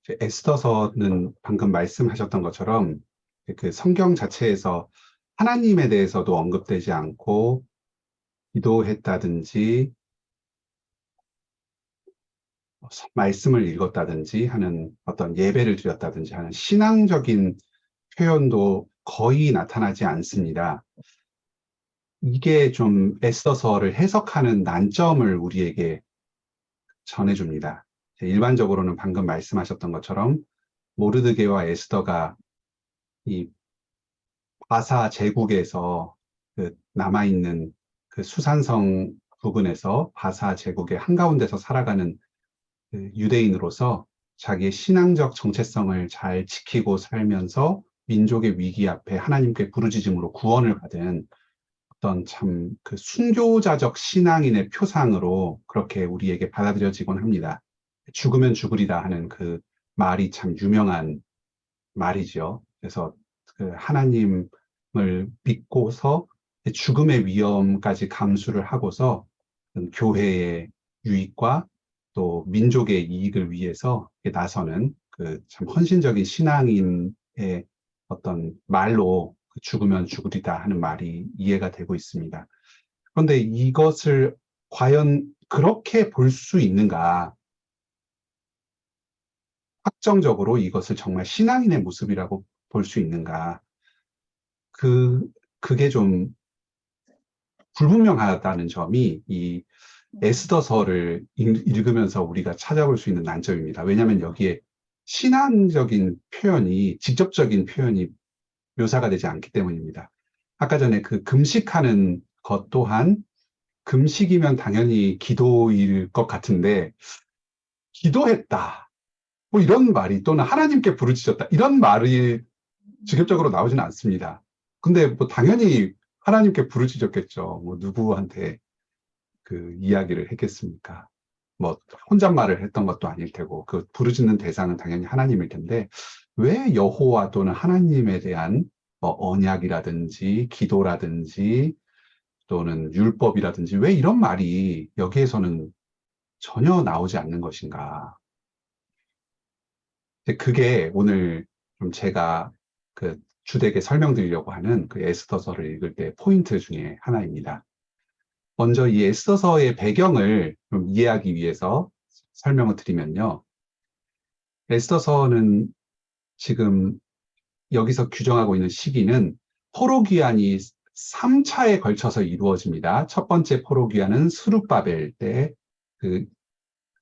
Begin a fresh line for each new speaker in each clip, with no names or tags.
에스더서는 방금 말씀하셨던 것처럼 그 성경 자체에서 하나님에 대해서도 언급되지 않고 기도했다든지 말씀을 읽었다든지 하는 어떤 예배를 드렸다든지 하는 신앙적인 표현도 거의 나타나지 않습니다. 이게 좀 에스더서를 해석하는 난점을 우리에게 전해줍니다. 일반적으로는 방금 말씀하셨던 것처럼 모르드게와 에스더가 이 바사 제국에서 그 남아있는 그 수산성 부근에서 바사 제국의 한가운데서 살아가는 그 유대인으로서 자기의 신앙적 정체성을 잘 지키고 살면서 민족의 위기 앞에 하나님께 부르짖음으로 구원을 받은 어떤 참 그 순교자적 신앙인의 표상으로 그렇게 우리에게 받아들여지곤 합니다. 죽으면 죽으리라 하는 그 말이 참 유명한 말이죠. 그래서 그 하나님을 믿고서 죽음의 위험까지 감수를 하고서 교회의 유익과 또 민족의 이익을 위해서 나서는 그 참 헌신적인 신앙인의 어떤 말로 그 죽으면 죽으리다 하는 말이 이해가 되고 있습니다. 그런데 이것을 과연 그렇게 볼 수 있는가? 확정적으로 이것을 정말 신앙인의 모습이라고 볼 수 있는가? 그, 그게 좀 불분명하다는 점이 이 에스더서를 읽으면서 우리가 찾아볼 수 있는 난점입니다. 왜냐하면 여기에 신앙적인 표현이, 직접적인 표현이 묘사가 되지 않기 때문입니다. 아까 전에 그 금식하는 것 또한 금식이면 당연히 기도일 것 같은데, 기도했다. 뭐 이런 말이 또는 하나님께 부르짖었다. 이런 말이 직접적으로 나오지는 않습니다. 근데 뭐 당연히 하나님께 부르짖었겠죠. 뭐 누구한테 그 이야기를 했겠습니까? 뭐 혼잣말을 했던 것도 아닐 테고 그 부르짖는 대상은 당연히 하나님일 텐데 왜 여호와 또는 하나님에 대한 뭐 언약이라든지 기도라든지 또는 율법이라든지 왜 이런 말이 여기에서는 전혀 나오지 않는 것인가? 그게 오늘 좀 제가 그 주되게 설명드리려고 하는 그 에스더서를 읽을 때 포인트 중에 하나입니다. 먼저 이 에스더서의 배경을 좀 이해하기 위해서 설명을 드리면요. 에스더서는 지금 여기서 규정하고 있는 시기는 포로기한이 3차에 걸쳐서 이루어집니다. 첫 번째 포로기한은 스룹바벨 때 그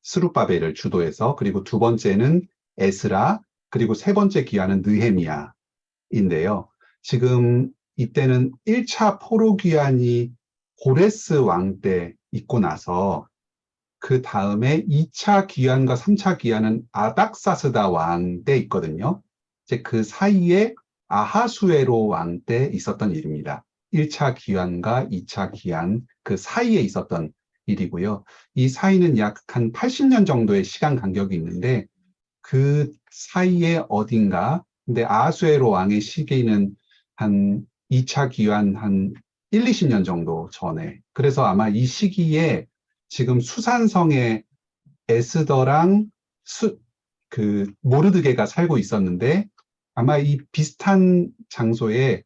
스룹바벨을 주도해서 그리고 두 번째는 에스라 그리고 세 번째 기한은 느헤미야인데요. 지금 이때는 1차 포로기한이 고레스 왕 때 있고 나서 그 다음에 2차 기한과 3차 기한은 아닥사스다 왕 때 있거든요. 이제 그 사이에 아하수에로 왕 때 있었던 일입니다. 1차 기한과 2차 기한 그 사이에 있었던 일이고요. 이 사이는 약 한 80년 정도의 시간 간격이 있는데 그 사이에 어딘가 근데 아하수에로 왕의 시기는 한 2차 기한 한 1, 20년 정도 전에 그래서 아마 이 시기에 지금 수산성에 에스더랑 그 모르드게가 살고 있었는데 아마 이 비슷한 장소에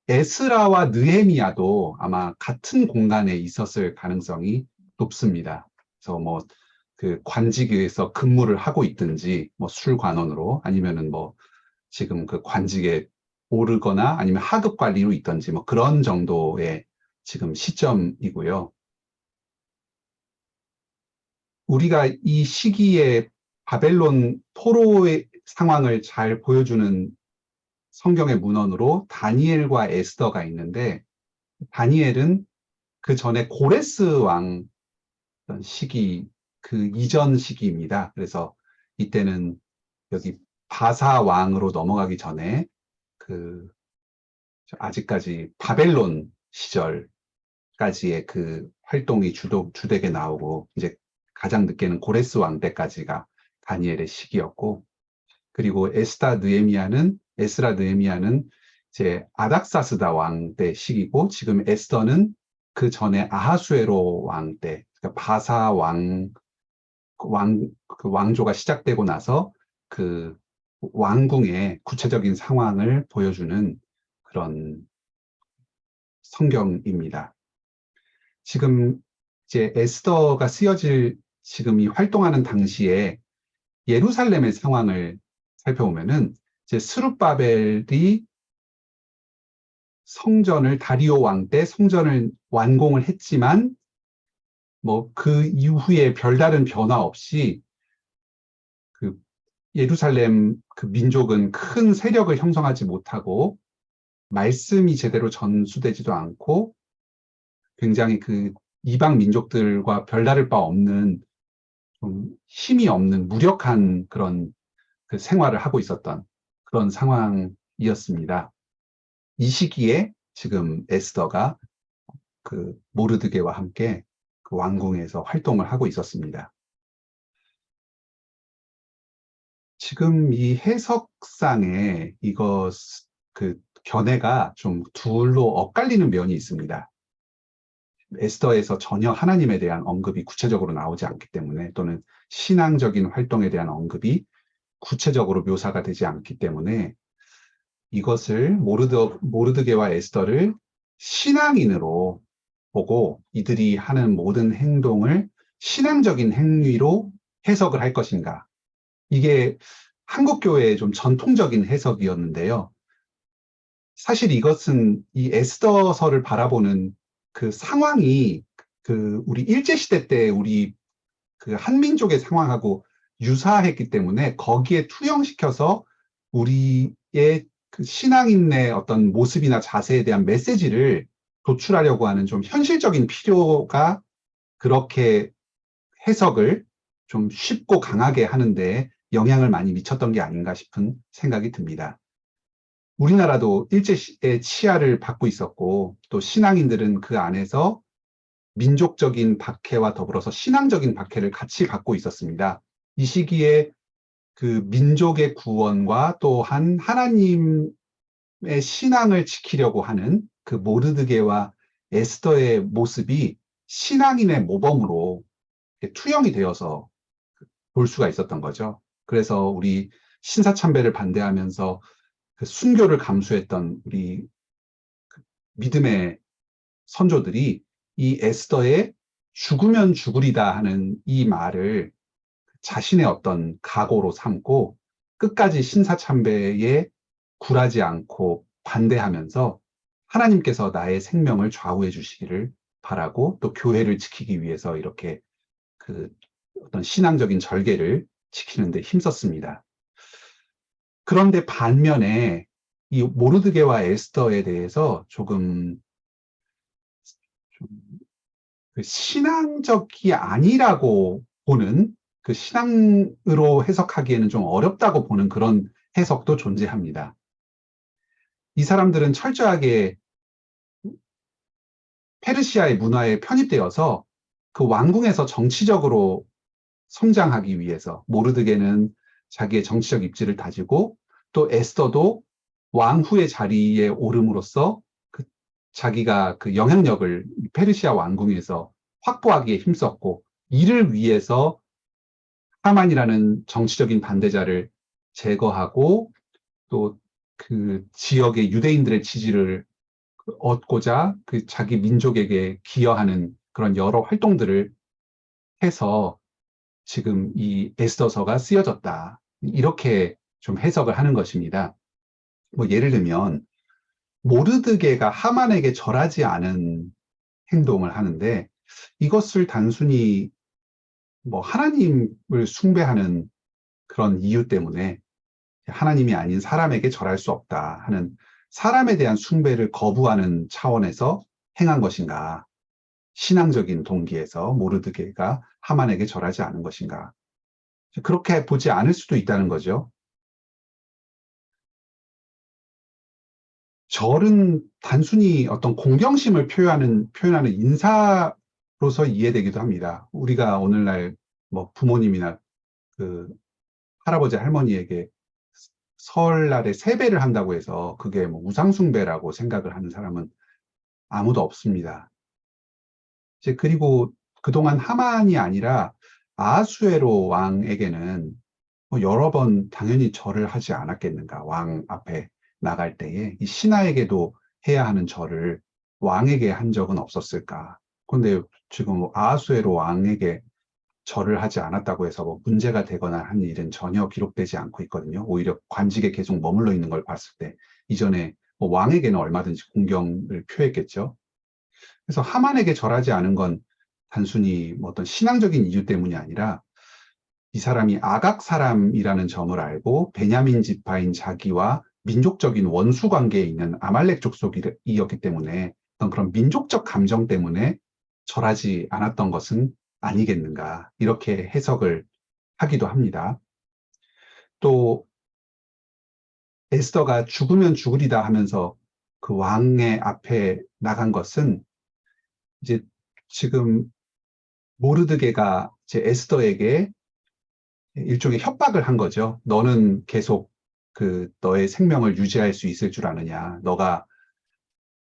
에스라와 느헤미야도 아마 같은 공간에 있었을 가능성이 높습니다. 그래서 뭐 그 관직에서 근무를 하고 있든지 뭐 술관원으로 아니면은 뭐 지금 그 관직에 오르거나 아니면 하급 관리로 있든지 뭐 그런 정도의 지금 시점이고요. 우리가 이 시기에 바벨론 포로의 상황을 잘 보여주는 성경의 문헌으로 다니엘과 에스더가 있는데 다니엘은 그 전에 고레스 왕 시기, 그 이전 시기입니다. 그래서 이때는 여기 바사 왕으로 넘어가기 전에 그 아직까지 바벨론 시절까지의 그 활동이 주되게 나오고 이제 가장 늦게는 고레스 왕 때까지가 다니엘의 시기였고 그리고 에스라 느헤미야는 이제 아닥사스다 왕 때 시기고 지금 에스더는 그 전에 아하수에로 왕 때, 그러니까 바사 그 왕조가 시작되고 나서 그 왕궁의 구체적인 상황을 보여주는 그런 성경입니다. 지금 이제 에스더가 쓰여질 지금 이 활동하는 당시에 예루살렘의 상황을 살펴보면은 이제 스룹바벨이 성전을 다리오 왕 때 성전을 완공을 했지만 뭐 그 이후에 별다른 변화 없이 그 예루살렘 그 민족은 큰 세력을 형성하지 못하고 말씀이 제대로 전수되지도 않고 굉장히 그 이방 민족들과 별다를 바 없는 좀 힘이 없는 무력한 그런 그 생활을 하고 있었던 그런 상황이었습니다. 이 시기에 지금 에스더가 그 모르드게와 함께 그 왕궁에서 활동을 하고 있었습니다. 지금 이 해석상에 이거 그 견해가 좀 둘로 엇갈리는 면이 있습니다. 에스더에서 전혀 하나님에 대한 언급이 구체적으로 나오지 않기 때문에 또는 신앙적인 활동에 대한 언급이 구체적으로 묘사가 되지 않기 때문에 이것을 모르드게와 에스더를 신앙인으로 보고 이들이 하는 모든 행동을 신앙적인 행위로 해석을 할 것인가. 이게 한국교회의 좀 전통적인 해석이었는데요. 사실 이것은 이 에스더서를 바라보는 그 상황이 그 우리 일제시대 때 우리 그 한민족의 상황하고 유사했기 때문에 거기에 투영시켜서 우리의 그 신앙인의 어떤 모습이나 자세에 대한 메시지를 도출하려고 하는 좀 현실적인 필요가 그렇게 해석을 좀 쉽고 강하게 하는데 영향을 많이 미쳤던 게 아닌가 싶은 생각이 듭니다. 우리나라도 일제의 치하를 받고 있었고 또 신앙인들은 그 안에서 민족적인 박해와 더불어서 신앙적인 박해를 같이 받고 있었습니다. 이 시기에 그 민족의 구원과 또한 하나님의 신앙을 지키려고 하는 그 모르드게와 에스더의 모습이 신앙인의 모범으로 투영이 되어서 볼 수가 있었던 거죠. 그래서 우리 신사참배를 반대하면서 그 순교를 감수했던 우리 믿음의 선조들이 이 에스더의 죽으면 죽으리다 하는 이 말을 자신의 어떤 각오로 삼고 끝까지 신사참배에 굴하지 않고 반대하면서 하나님께서 나의 생명을 좌우해 주시기를 바라고 또 교회를 지키기 위해서 이렇게 그 어떤 신앙적인 절개를 지키는 데 힘썼습니다. 그런데 반면에 이 모르드게와 에스더에 대해서 조금 그 신앙적이 아니라고 보는 그 신앙으로 해석하기에는 좀 어렵다고 보는 그런 해석도 존재합니다. 이 사람들은 철저하게 페르시아의 문화에 편입되어서 그 왕궁에서 정치적으로 성장하기 위해서 모르드게는 자기의 정치적 입지를 다지고 또 에스더도 왕후의 자리에 오름으로써 그 자기가 그 영향력을 페르시아 왕궁에서 확보하기에 힘썼고 이를 위해서 하만이라는 정치적인 반대자를 제거하고 또 그 지역의 유대인들의 지지를 얻고자 그 자기 민족에게 기여하는 그런 여러 활동들을 해서 지금 이 에스더서가 쓰여졌다. 이렇게 좀 해석을 하는 것입니다. 뭐 예를 들면 모르드게가 하만에게 절하지 않은 행동을 하는데 이것을 단순히 뭐 하나님을 숭배하는 그런 이유 때문에 하나님이 아닌 사람에게 절할 수 없다 하는 사람에 대한 숭배를 거부하는 차원에서 행한 것인가? 신앙적인 동기에서 모르드게가 하만에게 절하지 않은 것인가? 그렇게 보지 않을 수도 있다는 거죠. 절은 단순히 어떤 공경심을 표현하는 인사로서 이해되기도 합니다. 우리가 오늘날 뭐 부모님이나 그 할아버지 할머니에게 설날에 세배를 한다고 해서 그게 뭐 우상숭배라고 생각을 하는 사람은 아무도 없습니다. 이제 그리고 그동안 하만이 아니라 아하수에로 왕에게는 여러 번 당연히 절을 하지 않았겠는가. 왕 앞에 나갈 때에 이 신하에게도 해야 하는 절을 왕에게 한 적은 없었을까. 그런데 지금 아하수에로 왕에게 절을 하지 않았다고 해서 뭐 문제가 되거나 한 일은 전혀 기록되지 않고 있거든요. 오히려 관직에 계속 머물러 있는 걸 봤을 때 이전에 뭐 왕에게는 얼마든지 공경을 표했겠죠. 그래서 하만에게 절하지 않은 건 단순히 뭐 어떤 신앙적인 이유 때문이 아니라 이 사람이 아각 사람이라는 점을 알고 베냐민 지파인 자기와 민족적인 원수 관계에 있는 아말렉 족속이었기 때문에 어떤 그런 민족적 감정 때문에 절하지 않았던 것은 아니겠는가 이렇게 해석을 하기도 합니다. 또 에스더가 죽으면 죽으리다 하면서 그 왕의 앞에 나간 것은 이제 지금 모르드게가 이제 에스더에게 일종의 협박을 한 거죠. 너는 계속 그 너의 생명을 유지할 수 있을 줄 아느냐. 너가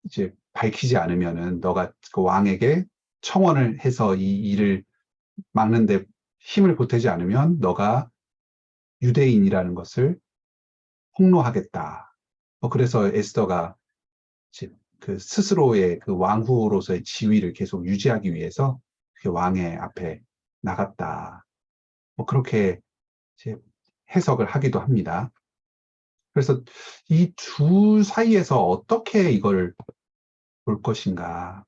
이제 밝히지 않으면은 너가 그 왕에게 청원을 해서 이 일을 막는데 힘을 보태지 않으면 너가 유대인이라는 것을 폭로하겠다. 그래서 에스더가 이제 그 스스로의 그 왕후로서의 지위를 계속 유지하기 위해서 그 왕의 앞에 나갔다. 그렇게 이제 해석을 하기도 합니다. 그래서 이 두 사이에서 어떻게 이걸 볼 것인가.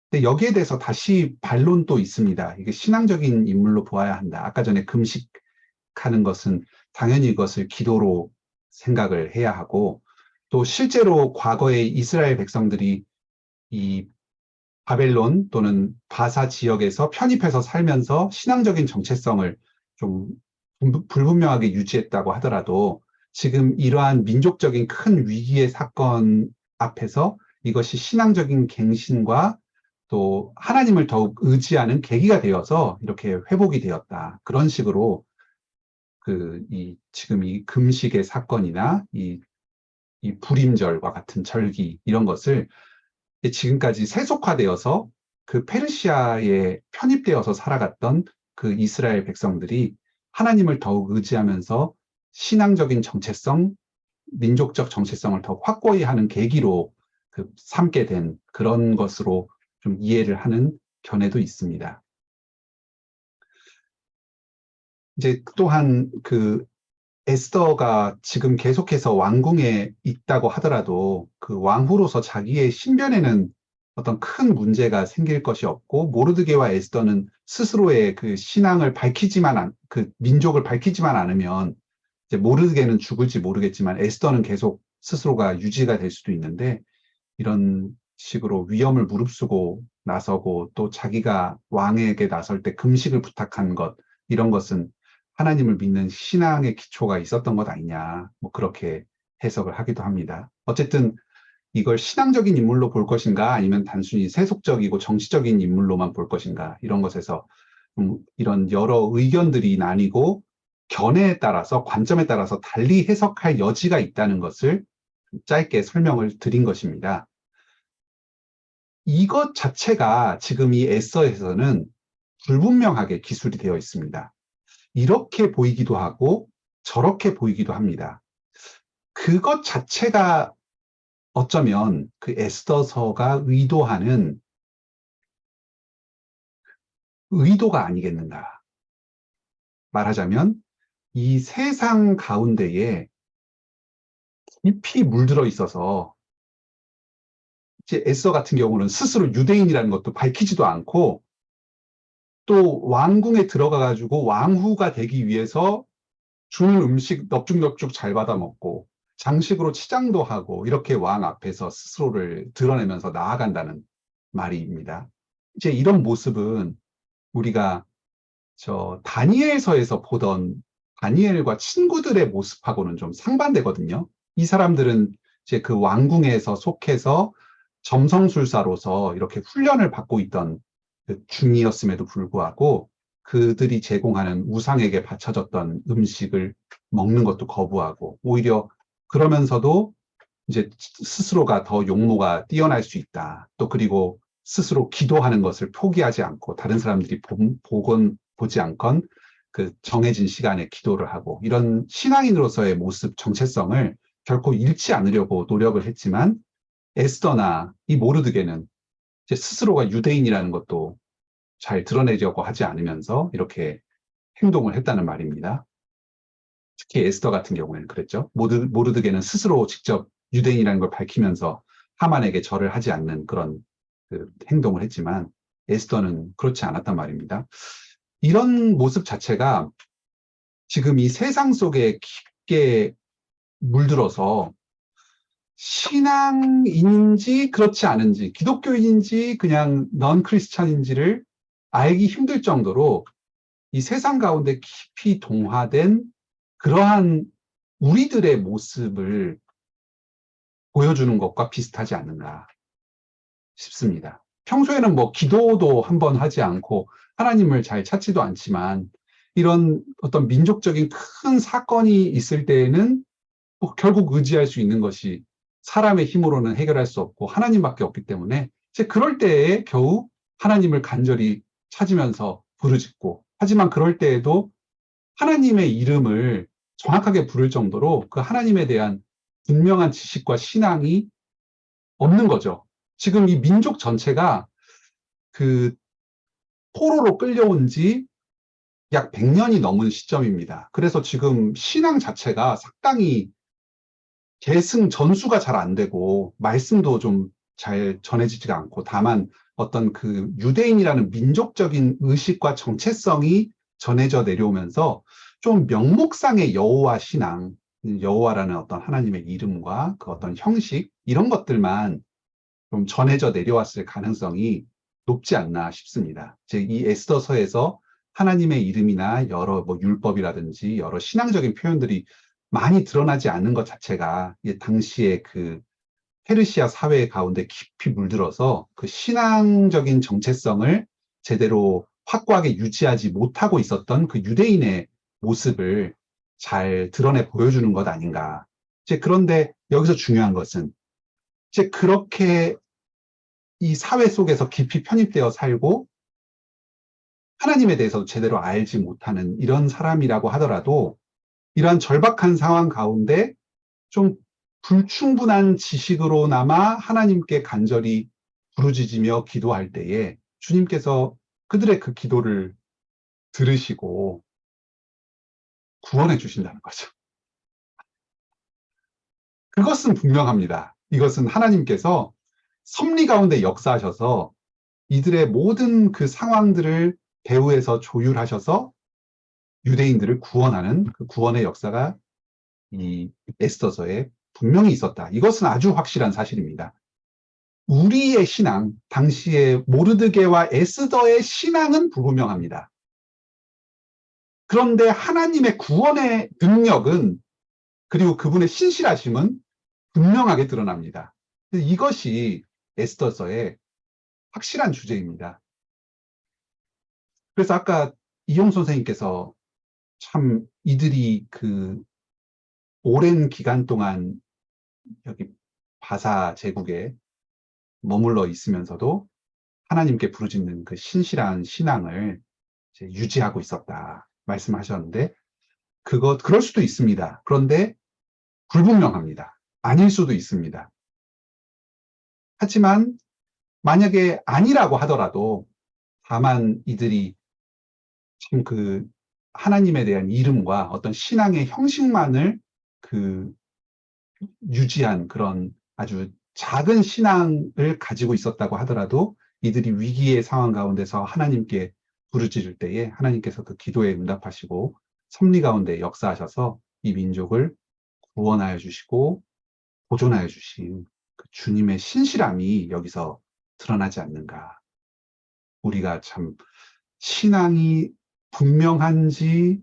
근데 여기에 대해서 다시 반론도 있습니다. 이게 신앙적인 인물로 보아야 한다. 아까 전에 금식하는 것은 당연히 이것을 기도로 생각을 해야 하고 또 실제로 과거에 이스라엘 백성들이 이 바벨론 또는 바사 지역에서 편입해서 살면서 신앙적인 정체성을 좀 불분명하게 유지했다고 하더라도 지금 이러한 민족적인 큰 위기의 사건 앞에서 이것이 신앙적인 갱신과 또 하나님을 더욱 의지하는 계기가 되어서 이렇게 회복이 되었다. 그런 식으로 지금 이 금식의 사건이나 이 불임절과 같은 절기 이런 것을 지금까지 세속화되어서 그 페르시아에 편입되어서 살아갔던 그 이스라엘 백성들이 하나님을 더욱 의지하면서 신앙적인 정체성, 민족적 정체성을 더 확고히 하는 계기로 삼게 된 그런 것으로 좀 이해를 하는 견해도 있습니다. 이제 또한 에스더가 지금 계속해서 왕궁에 있다고 하더라도 그 왕후로서 자기의 신변에는 어떤 큰 문제가 생길 것이 없고 모르드게와 에스더는 스스로의 그 신앙을 그 민족을 밝히지만 않으면 이제 모르드게는 죽을지 모르겠지만 에스더는 계속 스스로가 유지가 될 수도 있는데 이런 식으로 위험을 무릅쓰고 나서고 또 자기가 왕에게 나설 때 금식을 부탁한 것 이런 것은 하나님을 믿는 신앙의 기초가 있었던 것 아니냐 뭐 그렇게 해석을 하기도 합니다. 어쨌든 이걸 신앙적인 인물로 볼 것인가 아니면 단순히 세속적이고 정치적인 인물로만 볼 것인가 이런 것에서 이런 여러 의견들이 나뉘고 견해에 따라서 관점에 따라서 달리 해석할 여지가 있다는 것을 짧게 설명을 드린 것입니다. 이것 자체가 지금 이 에서에서는 불분명하게 기술이 되어 있습니다. 이렇게 보이기도 하고 저렇게 보이기도 합니다. 그것 자체가 어쩌면 그 에스더서가 의도하는 의도가 아니겠는가. 말하자면 이 세상 가운데에 깊이 물들어 있어서 이제 에스더 같은 경우는 스스로 유대인이라는 것도 밝히지도 않고 또 왕궁에 들어가 가지고 왕후가 되기 위해서 주는 음식 넙죽넙죽 잘 받아 먹고 장식으로 치장도 하고 이렇게 왕 앞에서 스스로를 드러내면서 나아간다는 말입니다. 이제 이런 모습은 우리가 저 다니엘서에서 보던 다니엘과 친구들의 모습하고는 좀 상반되거든요. 이 사람들은 이제 그 왕궁에서 속해서 점성술사로서 이렇게 훈련을 받고 있던 그 중이었음에도 불구하고 그들이 제공하는 우상에게 바쳐졌던 음식을 먹는 것도 거부하고 오히려 그러면서도 이제 스스로가 더 용모가 뛰어날 수 있다. 또 그리고 스스로 기도하는 것을 포기하지 않고 다른 사람들이 보건 보지 않건 그 정해진 시간에 기도를 하고 이런 신앙인으로서의 모습, 정체성을 결코 잃지 않으려고 노력을 했지만 에스더나 이 모르드게는 이제 스스로가 유대인이라는 것도 잘 드러내려고 하지 않으면서 이렇게 행동을 했다는 말입니다. 특히 에스더 같은 경우에는 그랬죠. 모르드게는 스스로 직접 유대인이라는 걸 밝히면서 하만에게 절을 하지 않는 그런 그 행동을 했지만 에스더는 그렇지 않았단 말입니다. 이런 모습 자체가 지금 이 세상 속에 깊게 물들어서 신앙인지 그렇지 않은지, 기독교인인지 그냥 넌 크리스찬인지를 알기 힘들 정도로 이 세상 가운데 깊이 동화된 그러한 우리들의 모습을 보여주는 것과 비슷하지 않는가 싶습니다. 평소에는 뭐 기도도 한번 하지 않고 하나님을 잘 찾지도 않지만 이런 어떤 민족적인 큰 사건이 있을 때에는 결국 의지할 수 있는 것이 사람의 힘으로는 해결할 수 없고 하나님밖에 없기 때문에 이제 그럴 때에 겨우 하나님을 간절히 찾으면서 부르짖고 하지만 그럴 때에도 하나님의 이름을 정확하게 부를 정도로 그 하나님에 대한 분명한 지식과 신앙이 없는 거죠. 지금 이 민족 전체가 그 포로로 끌려온 지 약 100년이 넘은 시점입니다. 그래서 지금 신앙 자체가 상당히 계승 전수가 잘 안 되고 말씀도 좀 잘 전해지지가 않고 다만 어떤 그 유대인이라는 민족적인 의식과 정체성이 전해져 내려오면서 좀 명목상의 여호와 신앙, 여호와라는 어떤 하나님의 이름과 그 어떤 형식 이런 것들만 좀 전해져 내려왔을 가능성이 높지 않나 싶습니다. 즉, 이 에스더서에서 하나님의 이름이나 여러 뭐 율법이라든지 여러 신앙적인 표현들이 많이 드러나지 않는 것 자체가 당시의 그 페르시아 사회 가운데 깊이 물들어서 그 신앙적인 정체성을 제대로 확고하게 유지하지 못하고 있었던 그 유대인의 모습을 잘 드러내 보여주는 것 아닌가. 이제 그런데 여기서 중요한 것은 이제 그렇게 이 사회 속에서 깊이 편입되어 살고 하나님에 대해서 제대로 알지 못하는 이런 사람이라고 하더라도 이러한 절박한 상황 가운데 좀 불충분한 지식으로나마 하나님께 간절히 부르짖으며 기도할 때에 주님께서 그들의 그 기도를 들으시고 구원해 주신다는 거죠. 그것은 분명합니다. 이것은 하나님께서 섭리 가운데 역사하셔서 이들의 모든 그 상황들을 배후에서 조율하셔서 유대인들을 구원하는 그 구원의 역사가 이 에스더서에 분명히 있었다. 이것은 아주 확실한 사실입니다. 우리의 신앙, 당시의 모르드게와 에스더의 신앙은 불분명합니다. 그런데 하나님의 구원의 능력은 그리고 그분의 신실하심은 분명하게 드러납니다. 이것이 에스더서의 확실한 주제입니다. 그래서 아까 이용 선생님께서 참 이들이 그 오랜 기간 동안 여기 바사 제국에 머물러 있으면서도 하나님께 부르짖는 그 신실한 신앙을 이제 유지하고 있었다 말씀하셨는데 그럴 수도 있습니다. 그런데 불분명합니다. 아닐 수도 있습니다. 하지만 만약에 아니라고 하더라도 다만 이들이 참 그 하나님에 대한 이름과 어떤 신앙의 형식만을 그 유지한 그런 아주 작은 신앙을 가지고 있었다고 하더라도 이들이 위기의 상황 가운데서 하나님께 부르짖을 때에 하나님께서 그 기도에 응답하시고 섭리 가운데 역사하셔서 이 민족을 구원하여 주시고 보존하여 주신 그 주님의 신실함이 여기서 드러나지 않는가. 우리가 참 신앙이 분명한지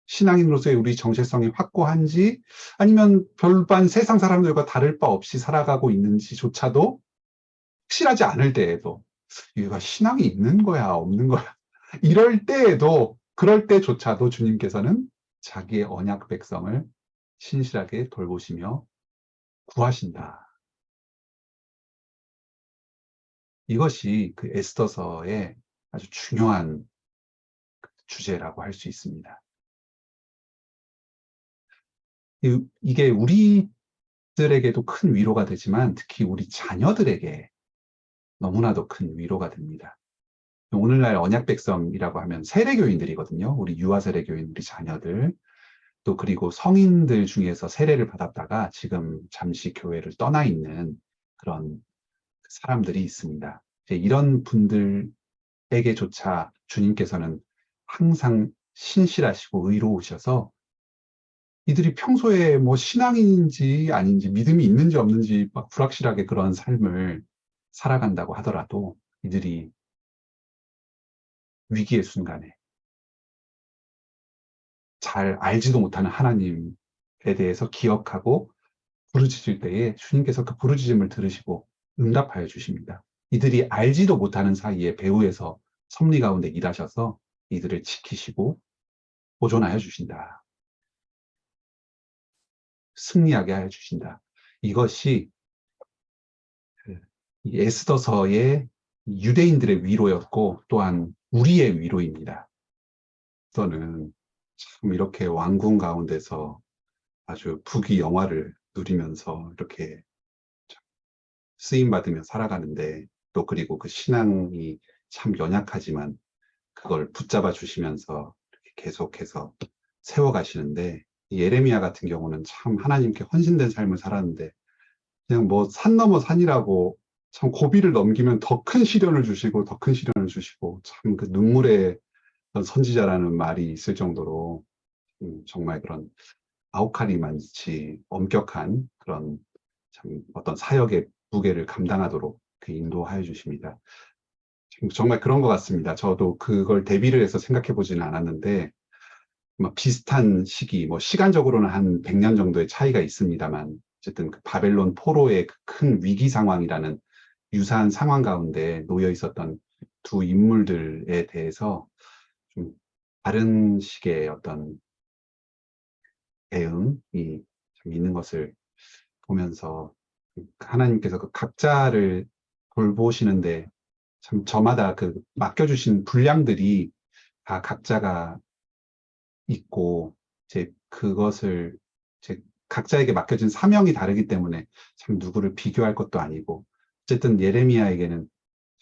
신앙인으로서의 우리 정체성이 확고한지 아니면 별반 세상 사람들과 다를 바 없이 살아가고 있는지조차도 확실하지 않을 때에도 얘가 신앙이 있는 거야 없는 거야 이럴 때에도 그럴 때조차도 주님께서는 자기의 언약 백성을 신실하게 돌보시며 구하신다. 이것이 그 에스더서의 아주 중요한 주제라고 할 수 있습니다. 이게 우리들에게도 큰 위로가 되지만 특히 우리 자녀들에게 너무나도 큰 위로가 됩니다. 오늘날 언약 백성이라고 하면 세례교인들이거든요. 우리 유아 세례교인 우리 자녀들. 또 그리고 성인들 중에서 세례를 받았다가 지금 잠시 교회를 떠나 있는 그런 사람들이 있습니다. 이제 이런 분들에게조차 주님께서는 항상 신실하시고 의로우셔서 이들이 평소에 뭐 신앙인지 아닌지 믿음이 있는지 없는지 막 불확실하게 그런 삶을 살아간다고 하더라도 이들이 위기의 순간에 잘 알지도 못하는 하나님에 대해서 기억하고 부르짖을 때에 주님께서 그 부르짖음을 들으시고 응답하여 주십니다. 이들이 알지도 못하는 사이에 배후에서 섭리 가운데 일하셔서 이들을 지키시고 보존하여 주신다. 승리하게 하여 주신다. 이것이 이 에스더서의 유대인들의 위로였고 또한 우리의 위로입니다. 저는 참 이렇게 왕궁 가운데서 아주 부귀영화를 누리면서 이렇게 쓰임받으며 살아가는데 또 그리고 그 신앙이 참 연약하지만 그걸 붙잡아 주시면서 이렇게 계속해서 세워가시는데 예레미야 같은 경우는 참 하나님께 헌신된 삶을 살았는데 그냥 뭐 산 넘어 산이라고 참 고비를 넘기면 더 큰 시련을 주시고 더 큰 시련을 주시고 참 그 눈물의 선지자라는 말이 있을 정도로 정말 그런 아우카리만치 엄격한 그런 참 어떤 사역의 무게를 감당하도록 그 인도하여 주십니다. 정말 그런 것 같습니다. 저도 그걸 대비를 해서 생각해 보지는 않았는데 뭐 비슷한 시기, 뭐 시간적으로는 한 100년 정도의 차이가 있습니다만 어쨌든 그 바벨론 포로의 그 큰 위기 상황이라는 유사한 상황 가운데 놓여 있었던 두 인물들에 대해서 좀 다른 식의 어떤 대응이 좀 있는 것을 보면서 하나님께서 그 각자를 돌보시는데 참 저마다 그 맡겨주신 분량들이 다 각자가 있고 이제 그것을 이제 각자에게 맡겨진 사명이 다르기 때문에 참 누구를 비교할 것도 아니고 어쨌든 예레미야에게는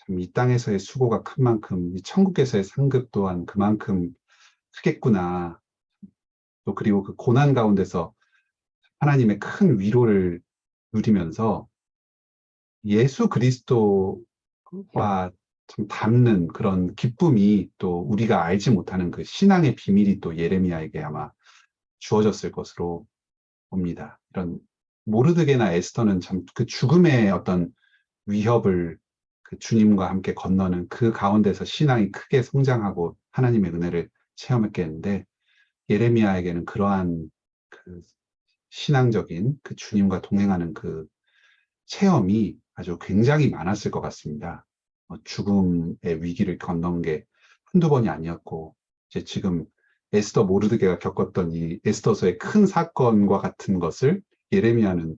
참 이 땅에서의 수고가 큰 만큼 이 천국에서의 상급 또한 그만큼 크겠구나. 또 그리고 그 고난 가운데서 하나님의 큰 위로를 누리면서 예수 그리스도와 참 닮는 그런 기쁨이 또 우리가 알지 못하는 그 신앙의 비밀이 또 예레미야에게 아마 주어졌을 것으로 봅니다. 이런 모르드게나 에스더는 참 그 죽음의 어떤 위협을 그 주님과 함께 건너는 그 가운데서 신앙이 크게 성장하고 하나님의 은혜를 체험했겠는데 예레미야에게는 그러한 그 신앙적인 그 주님과 동행하는 그 체험이 아주 굉장히 많았을 것 같습니다. 죽음의 위기를 건넌 게 한두 번이 아니었고, 이제 지금 에스더 모르드게가 겪었던 이 에스더서의 큰 사건과 같은 것을 예레미야는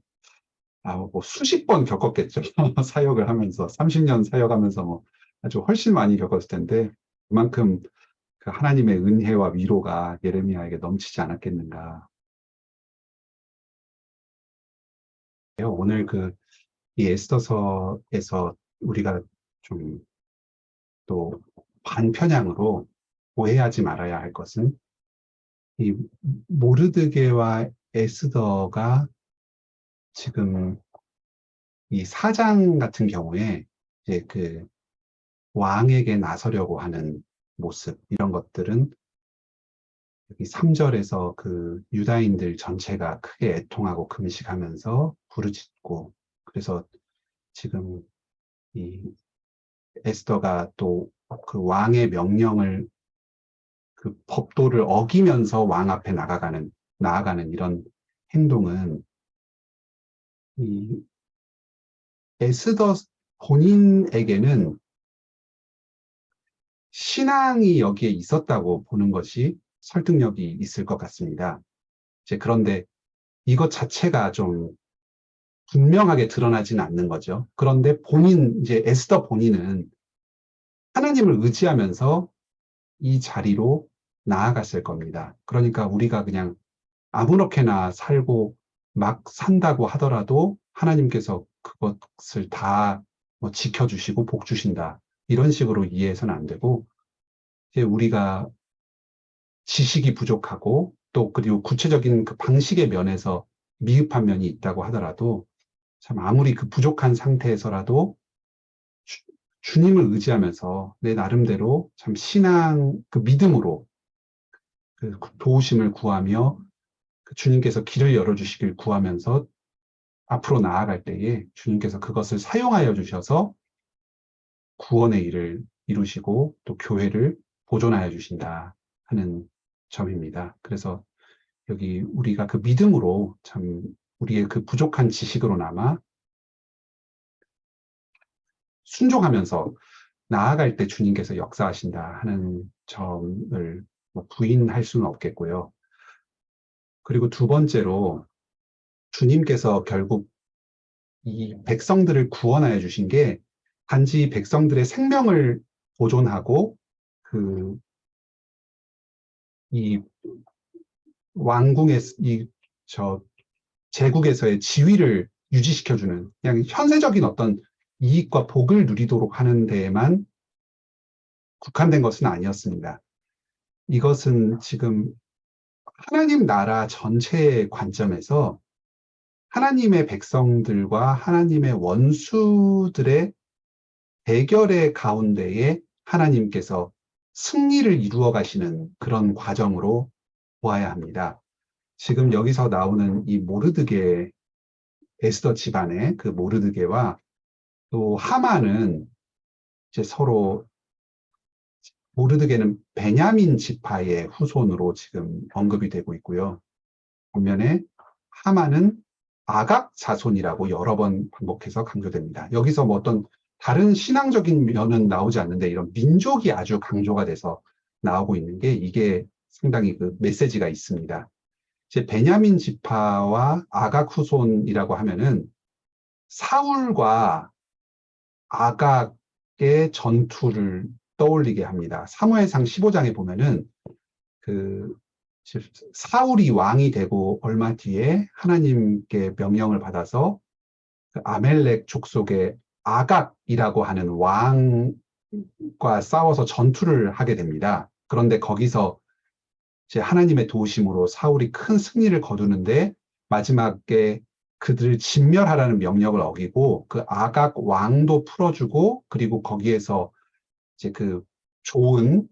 뭐 수십 번 겪었겠죠. 사역을 하면서, 30년 사역하면서 뭐 아주 훨씬 많이 겪었을 텐데, 그만큼 그 하나님의 은혜와 위로가 예레미야에게 넘치지 않았겠는가. 오늘 이 에스더서에서 우리가 좀 또 반편향으로 오해하지 말아야 할 것은 이 모르드게와 에스더가 지금 이 사장 같은 경우에 이제 그 왕에게 나서려고 하는 모습 이런 것들은 여기 3절에서 그 유다인들 전체가 크게 애통하고 금식하면서 부르짖고 그래서 지금 이 에스더가 또 그 왕의 명령을 그 법도를 어기면서 왕 앞에 나아가는 이런 행동은 이 에스더 본인에게는 신앙이 여기에 있었다고 보는 것이 설득력이 있을 것 같습니다. 이제 그런데 이것 자체가 좀 분명하게 드러나지는 않는 거죠. 그런데 이제 에스더 본인은 하나님을 의지하면서 이 자리로 나아갔을 겁니다. 그러니까 우리가 그냥 아무렇게나 살고 막 산다고 하더라도 하나님께서 그것을 다 뭐 지켜주시고 복 주신다. 이런 식으로 이해해서는 안 되고, 이제 우리가 지식이 부족하고 또 그리고 구체적인 그 방식의 면에서 미흡한 면이 있다고 하더라도 참 아무리 그 부족한 상태에서라도 주, 주님을 의지하면서 내 나름대로 참 신앙 그 믿음으로 그 도우심을 구하며 그 주님께서 길을 열어주시길 구하면서 앞으로 나아갈 때에 주님께서 그것을 사용하여 주셔서 구원의 일을 이루시고 또 교회를 보존하여 주신다 하는 점입니다. 그래서 여기 우리가 그 믿음으로 참 우리의 그 부족한 지식으로나마 순종하면서 나아갈 때 주님께서 역사하신다 하는 점을 뭐 부인할 수는 없겠고요. 그리고 두 번째로 주님께서 결국 이 백성들을 구원하여 주신 게 단지 백성들의 생명을 보존하고 그 이 왕궁의 이저 제국에서의 지위를 유지시켜주는 그냥 현세적인 어떤 이익과 복을 누리도록 하는 데에만 국한된 것은 아니었습니다. 이것은 지금 하나님 나라 전체의 관점에서 하나님의 백성들과 하나님의 원수들의 대결의 가운데에 하나님께서 승리를 이루어 가시는 그런 과정으로 보아야 합니다. 지금 여기서 나오는 이 모르드게, 에스더 집안의 그 모르드게와 또 하만은 이제 서로 모르드게는 베냐민 지파의 후손으로 지금 언급이 되고 있고요. 반면에 하만은 아각 자손이라고 여러 번 반복해서 강조됩니다. 여기서 뭐 어떤 다른 신앙적인 면은 나오지 않는데 이런 민족이 아주 강조가 돼서 나오고 있는 게 이게 상당히 그 메시지가 있습니다. 이제 베냐민 지파와 아각 후손이라고 하면은 사울과 아각의 전투를 떠올리게 합니다. 사무엘상 15장에 보면은 그 사울이 왕이 되고 얼마 뒤에 하나님께 명령을 받아서 그 아멜렉 족속의 아각이라고 하는 왕과 싸워서 전투를 하게 됩니다. 그런데 거기서 이제 하나님의 도우심으로 사울이 큰 승리를 거두는데 마지막에 그들을 진멸하라는 명령을 어기고 그 아각 왕도 풀어주고 그리고 거기에서 이제 그 좋은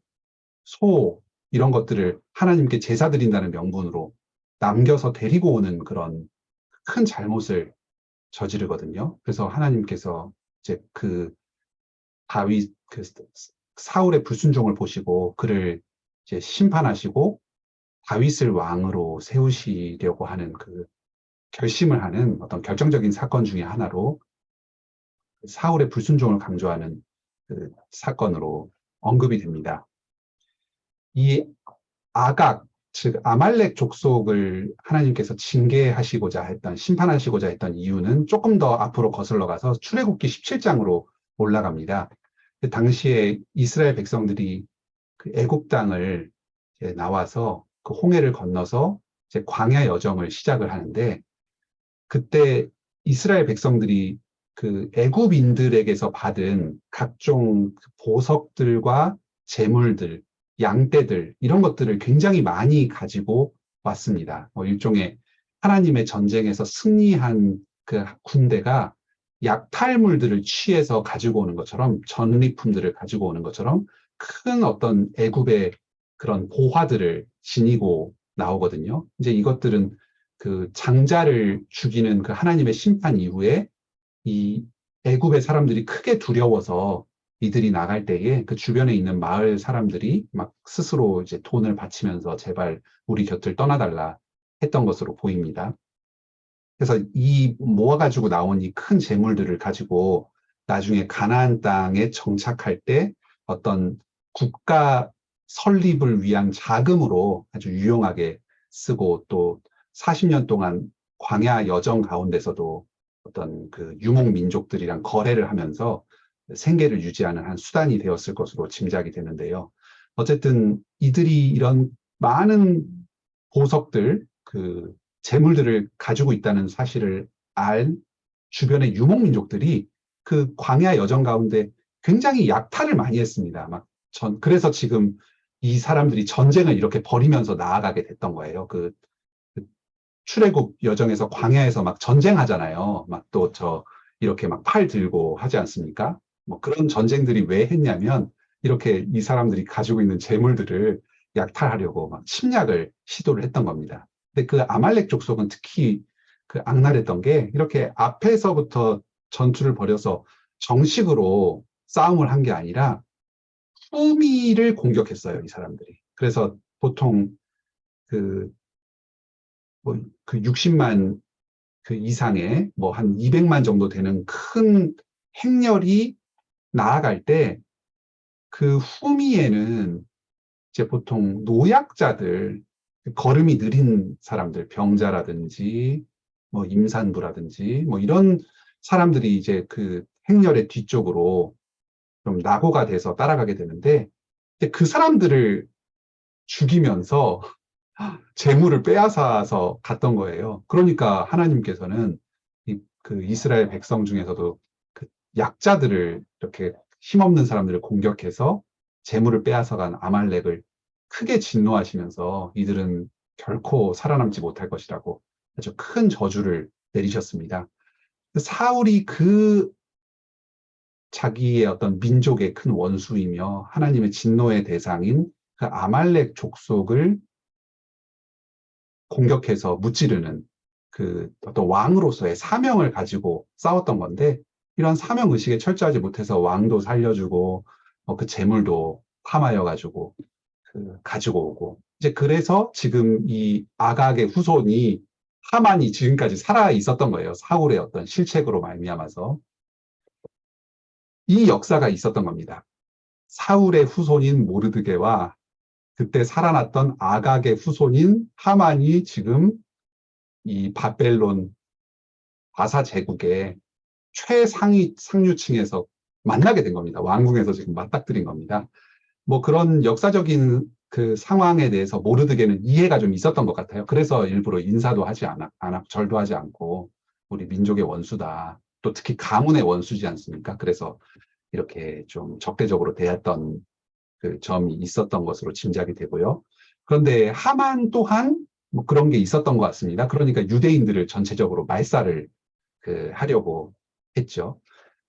소 이런 것들을 하나님께 제사 드린다는 명분으로 남겨서 데리고 오는 그런 큰 잘못을 저지르거든요. 그래서 하나님께서 이제 그 다윗 그 사울의 불순종을 보시고 그를 이제 심판하시고 다윗을 왕으로 세우시려고 하는 그 결심을 하는 어떤 결정적인 사건 중에 하나로 사울의 불순종을 강조하는 그 사건으로 언급이 됩니다. 이 아각, 즉 아말렉 족속을 하나님께서 징계하시고자 했던, 심판하시고자 했던 이유는 조금 더 앞으로 거슬러 가서 출애굽기 17장으로 올라갑니다. 당시에 이스라엘 백성들이 그 애굽 땅을 나와서 그 홍해를 건너서 이제 광야 여정을 시작을 하는데 그때 이스라엘 백성들이 그 애굽인들에게서 받은 각종 보석들과 재물들, 양떼들 이런 것들을 굉장히 많이 가지고 왔습니다. 일종의 하나님의 전쟁에서 승리한 그 군대가 약탈물들을 취해서 가지고 오는 것처럼 전리품들을 가지고 오는 것처럼 큰 어떤 애굽의 그런 보화들을 지니고 나오거든요. 이제 이것들은 그 장자를 죽이는 그 하나님의 심판 이후에 이 애굽의 사람들이 크게 두려워서 이들이 나갈 때에 그 주변에 있는 마을 사람들이 막 스스로 이제 돈을 바치면서 제발 우리 곁을 떠나달라 했던 것으로 보입니다. 그래서 이 모아가지고 나온 이 큰 재물들을 가지고 나중에 가나안 땅에 정착할 때 어떤 국가 설립을 위한 자금으로 아주 유용하게 쓰고 또 40년 동안 광야 여정 가운데서도 어떤 그 유목 민족들이랑 거래를 하면서 생계를 유지하는 한 수단이 되었을 것으로 짐작이 되는데요. 어쨌든 이들이 이런 많은 보석들, 그 재물들을 가지고 있다는 사실을 알 주변의 유목민족들이 그 광야 여정 가운데 굉장히 약탈을 많이 했습니다. 그래서 지금 이 사람들이 전쟁을 이렇게 벌이면서 나아가게 됐던 거예요. 그 출애굽 여정에서 광야에서 막 전쟁하잖아요. 막 또 이렇게 막 팔 들고 하지 않습니까? 뭐 그런 전쟁들이 왜 했냐면 이렇게 이 사람들이 가지고 있는 재물들을 약탈하려고 막 침략을 시도를 했던 겁니다. 근데 그 아말렉 족속은 특히 그 악랄했던 게 이렇게 앞에서부터 전투를 벌여서 정식으로 싸움을 한 게 아니라 후미를 공격했어요, 이 사람들이. 그래서 보통 그, 그 60만 그 이상의 뭐 한 200만 정도 되는 큰 행렬이 나아갈 때 그 후미에는 이제 보통 노약자들, 걸음이 느린 사람들, 병자라든지 뭐 임산부라든지 뭐 이런 사람들이 이제 그 행렬의 뒤쪽으로 좀 낙오가 돼서 따라가게 되는데 이제 그 사람들을 죽이면서 재물을 빼앗아서 갔던 거예요. 그러니까 하나님께서는 그 이스라엘 백성 중에서도 그 약자들을 이렇게 힘없는 사람들을 공격해서 재물을 빼앗아간 아말렉을 크게 진노하시면서 이들은 결코 살아남지 못할 것이라고 아주 큰 저주를 내리셨습니다. 사울이 그 자기의 어떤 민족의 큰 원수이며 하나님의 진노의 대상인 그 아말렉 족속을 공격해서 무찌르는 그 어떤 왕으로서의 사명을 가지고 싸웠던 건데 이런 사명 의식에 철저하지 못해서 왕도 살려주고 그 재물도 탐하여 가지고 가지고 오고 이제 그래서 지금 이 아각의 후손이 하만이 지금까지 살아 있었던 거예요. 사울의 어떤 실책으로 말미암아서 이 역사가 있었던 겁니다. 사울의 후손인 모르드게와 그때 살아났던 아각의 후손인 하만이 지금 이 바벨론 바사 제국의 최상위 상류층에서 만나게 된 겁니다. 왕궁에서 지금 맞닥뜨린 겁니다. 뭐 그런 역사적인 그 상황에 대해서 모르드게는 이해가 좀 있었던 것 같아요. 그래서 일부러 인사도 하지 절도 하지 않고 우리 민족의 원수다. 또 특히 가문의 원수지 않습니까? 그래서 이렇게 좀 적대적으로 대했던 그 점이 있었던 것으로 짐작이 되고요. 그런데 하만 또한 뭐 그런 게 있었던 것 같습니다. 그러니까 유대인들을 전체적으로 말살을 하려고 했죠.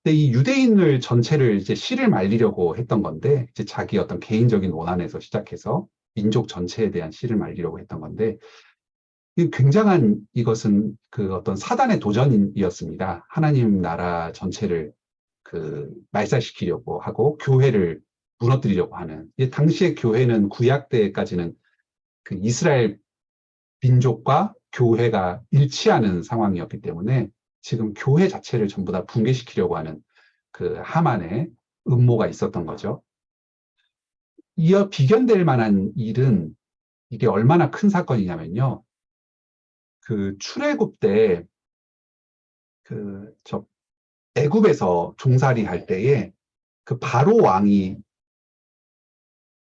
근데 이 유대인을 전체를 이제 씨를 말리려고 했던 건데, 이제 자기 어떤 개인적인 원한에서 시작해서 민족 전체에 대한 씨를 말리려고 했던 건데, 이 굉장한 이것은 그 어떤 사단의 도전이었습니다. 하나님 나라 전체를 말살시키려고 하고 교회를 무너뜨리려고 하는. 당시의 교회는 구약 때까지는 그 이스라엘 민족과 교회가 일치하는 상황이었기 때문에 지금 교회 자체를 전부 다 붕괴시키려고 하는 그 하만의 음모가 있었던 거죠. 이어 비견될 만한 일은 이게 얼마나 큰 사건이냐면요. 그 출애굽 때 저 애굽에서 종살이 할 때에 그 바로 왕이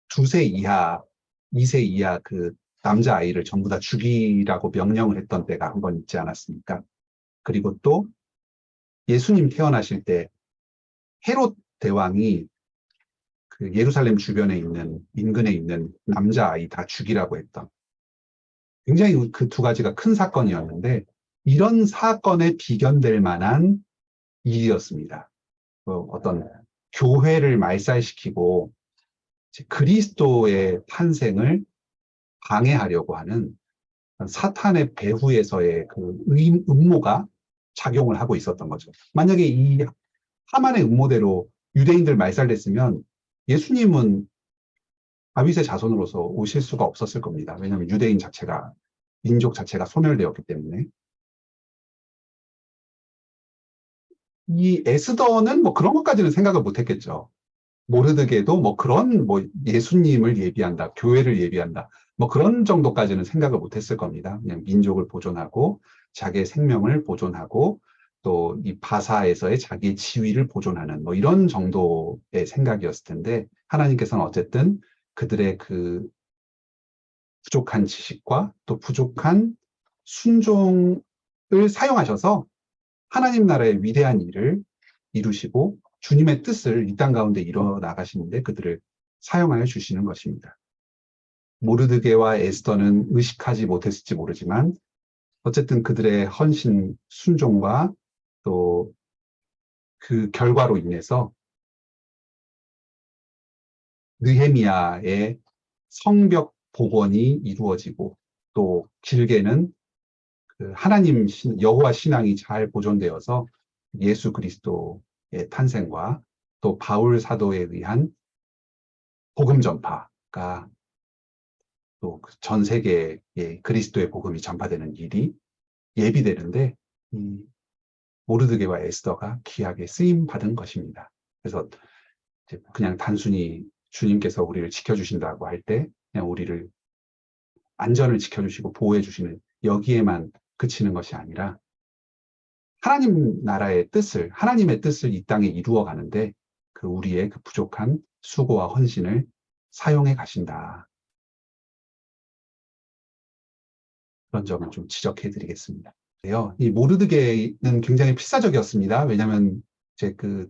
2세 이하, 2세 이하 그 남자아이를 전부 다 죽이라고 명령을 했던 때가 한 번 있지 않았습니까? 그리고 또 예수님 태어나실 때 헤롯 대왕이 그 예루살렘 주변에 있는 인근에 있는 남자아이 다 죽이라고 했던 굉장히 그 두 가지가 큰 사건이었는데 이런 사건에 비견될 만한 일이었습니다. 어떤 교회를 말살시키고 그리스도의 탄생을 방해하려고 하는 사탄의 배후에서의 음모가 작용을 하고 있었던 거죠. 만약에 이 하만의 음모대로 유대인들 말살됐으면 예수님은 다윗의 자손으로서 오실 수가 없었을 겁니다. 왜냐하면 유대인 자체가 민족 자체가 소멸되었기 때문에 이 에스더는 뭐 그런 것까지는 생각을 못했겠죠. 모르드게도 뭐 그런 뭐 예수님을 예비한다, 교회를 예비한다, 뭐 그런 정도까지는 생각을 못했을 겁니다. 그냥 민족을 보존하고 자기의 생명을 보존하고 또 이 바사에서의 자기의 지위를 보존하는 뭐 이런 정도의 생각이었을 텐데 하나님께서는 어쨌든 그들의 그 부족한 지식과 또 부족한 순종을 사용하셔서 하나님 나라의 위대한 일을 이루시고 주님의 뜻을 이 땅 가운데 이뤄 나가시는데 그들을 사용하여 주시는 것입니다. 모르드게와 에스더는 의식하지 못했을지 모르지만 어쨌든 그들의 헌신, 순종과 또 그 결과로 인해서 느헤미야의 성벽 복원이 이루어지고 또 길게는 그 하나님 여호와 신앙이 잘 보존되어서 예수 그리스도의 탄생과 또 바울 사도에 의한 복음 전파가 또 전 세계에 그리스도의 복음이 전파되는 일이 예비되는데 모르드게와 에스더가 귀하게 쓰임 받은 것입니다. 그래서 그냥 단순히 주님께서 우리를 지켜주신다고 할 때 그냥 우리를 안전을 지켜주시고 보호해 주시는 여기에만 그치는 것이 아니라 하나님 나라의 뜻을 하나님의 뜻을 이 땅에 이루어 가는데 그 우리의 그 부족한 수고와 헌신을 사용해 가신다. 그런 점을 좀 지적해 드리겠습니다. 이 모르드게는 굉장히 필사적이었습니다. 왜냐하면 이제 그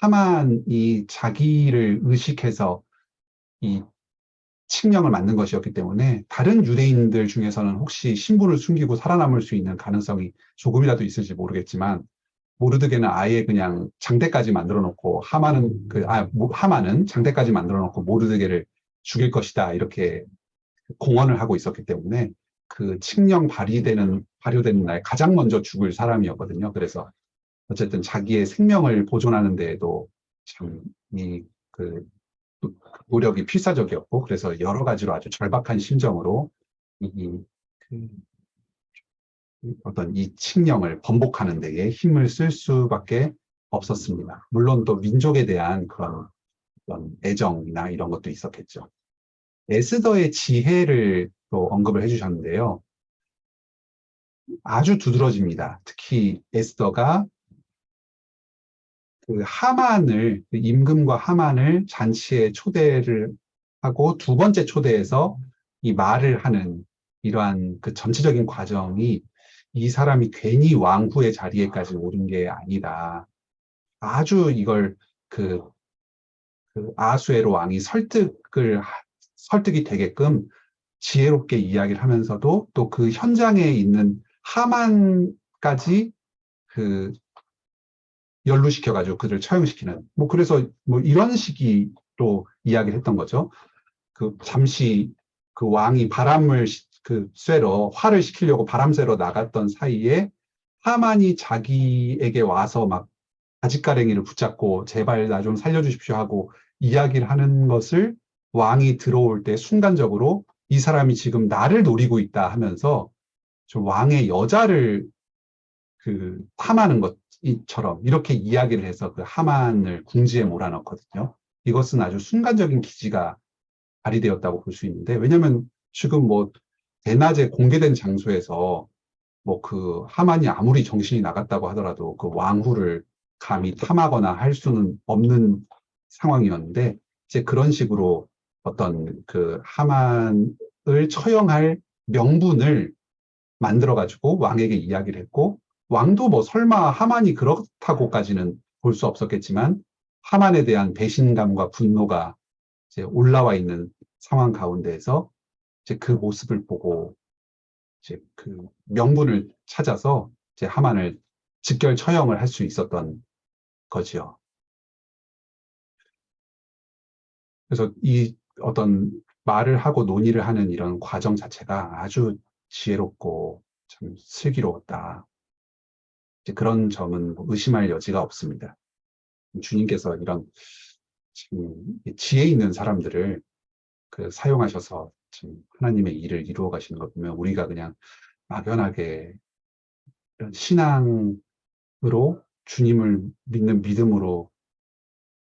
하만이 자기를 의식해서 이 칙령을 만든 것이었기 때문에 다른 유대인들 중에서는 혹시 신분을 숨기고 살아남을 수 있는 가능성이 조금이라도 있을지 모르겠지만 모르드게는 아예 그냥 장대까지 만들어 놓고 하만은 장대까지 만들어 놓고 모르드게를 죽일 것이다 이렇게 공언을 하고 있었기 때문에 그 칙령 발효되는 날 가장 먼저 죽을 사람이었거든요. 그래서 어쨌든 자기의 생명을 보존하는 데에도 참 그 노력이 필사적이었고 그래서 여러 가지로 아주 절박한 심정으로 이, 그 어떤 이 칙령을 번복하는 데에 힘을 쓸 수밖에 없었습니다. 물론 또 민족에 대한 그런 애정이나 이런 것도 있었겠죠. 에스더의 지혜를 또 언급을 해주셨는데요. 아주 두드러집니다. 특히 에스더가 그 임금과 하만을 잔치에 초대를 하고 두 번째 초대해서 이 말을 하는 이러한 그 전체적인 과정이 이 사람이 괜히 왕후의 자리에까지 오른 게 아니다. 아주 이걸 그, 그 아수에로 왕이 설득이 되게끔 지혜롭게 이야기를 하면서도 또 그 현장에 있는 하만까지 그 연루시켜가지고 그들을 처형시키는 뭐 그래서 뭐 이런 식으로 이야기를 했던 거죠. 그 잠시 그 왕이 바람을 그 쐬러 화를 시키려고 바람 쐬러 나갔던 사이에 하만이 자기에게 와서 막 바짓가랭이를 붙잡고 제발 나 좀 살려주십시오 하고 이야기를 하는 것을 왕이 들어올 때 순간적으로 이 사람이 지금 나를 노리고 있다 하면서 좀 왕의 여자를 그 탐하는 것처럼 이렇게 이야기를 해서 그 하만을 궁지에 몰아넣거든요. 이것은 아주 순간적인 기지가 발휘되었다고 볼 수 있는데 왜냐하면 지금 뭐 대낮에 공개된 장소에서 뭐 그 하만이 아무리 정신이 나갔다고 하더라도 그 왕후를 감히 탐하거나 할 수는 없는 상황이었는데 이제 그런 식으로 어떤 그 하만을 처형할 명분을 만들어 가지고 왕에게 이야기를 했고 왕도 뭐 설마 하만이 그렇다고까지는 볼 수 없었겠지만 하만에 대한 배신감과 분노가 이제 올라와 있는 상황 가운데에서 이제 그 모습을 보고 이제 그 명분을 찾아서 이제 하만을 직결 처형을 할 수 있었던 거지요. 그래서 이 어떤 말을 하고 논의를 하는 이런 과정 자체가 아주 지혜롭고 참 슬기로웠다. 이제 그런 점은 뭐 의심할 여지가 없습니다. 주님께서 이런 참 지혜 있는 사람들을 그 사용하셔서 참 하나님의 일을 이루어 가시는 것 보면 우리가 그냥 막연하게 이런 신앙으로 주님을 믿는 믿음으로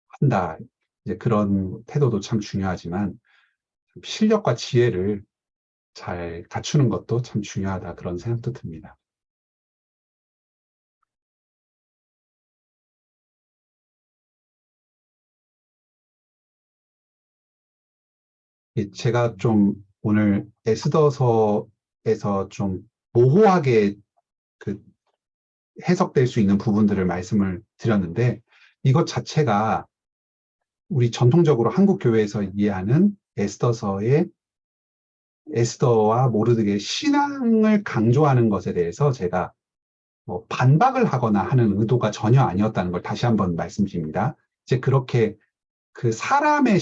한다. 이제 그런 태도도 참 중요하지만 실력과 지혜를 잘 갖추는 것도 참 중요하다. 그런 생각도 듭니다. 제가 좀 오늘 에스더서에서 좀 모호하게 그 해석될 수 있는 부분들을 말씀을 드렸는데 이것 자체가 우리 전통적으로 한국 교회에서 이해하는 에스더와 모르드게의 신앙을 강조하는 것에 대해서 제가 뭐 반박을 하거나 하는 의도가 전혀 아니었다는 걸 다시 한번 말씀드립니다. 이제 그렇게 그 사람의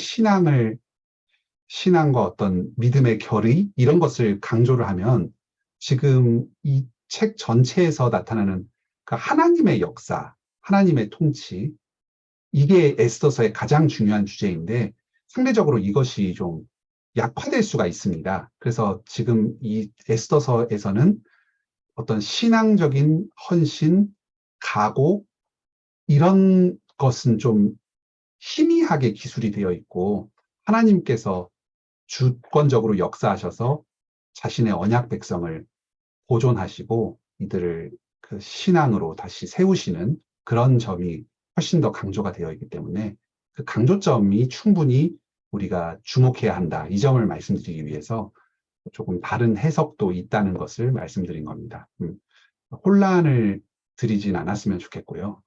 신앙과 어떤 믿음의 결의, 이런 것을 강조를 하면 지금 이 책 전체에서 나타나는 그 하나님의 역사, 하나님의 통치, 이게 에스더서의 가장 중요한 주제인데 상대적으로 이것이 좀 약화될 수가 있습니다. 그래서 지금 이 에스더서에서는 어떤 신앙적인 헌신, 각오, 이런 것은 좀 희미하게 기술이 되어 있고 하나님께서 주권적으로 역사하셔서 자신의 언약 백성을 보존하시고 이들을 그 신앙으로 다시 세우시는 그런 점이 훨씬 더 강조가 되어 있기 때문에 그 강조점이 충분히 우리가 주목해야 한다. 이 점을 말씀드리기 위해서 조금 다른 해석도 있다는 것을 말씀드린 겁니다. 혼란을 드리진 않았으면 좋겠고요.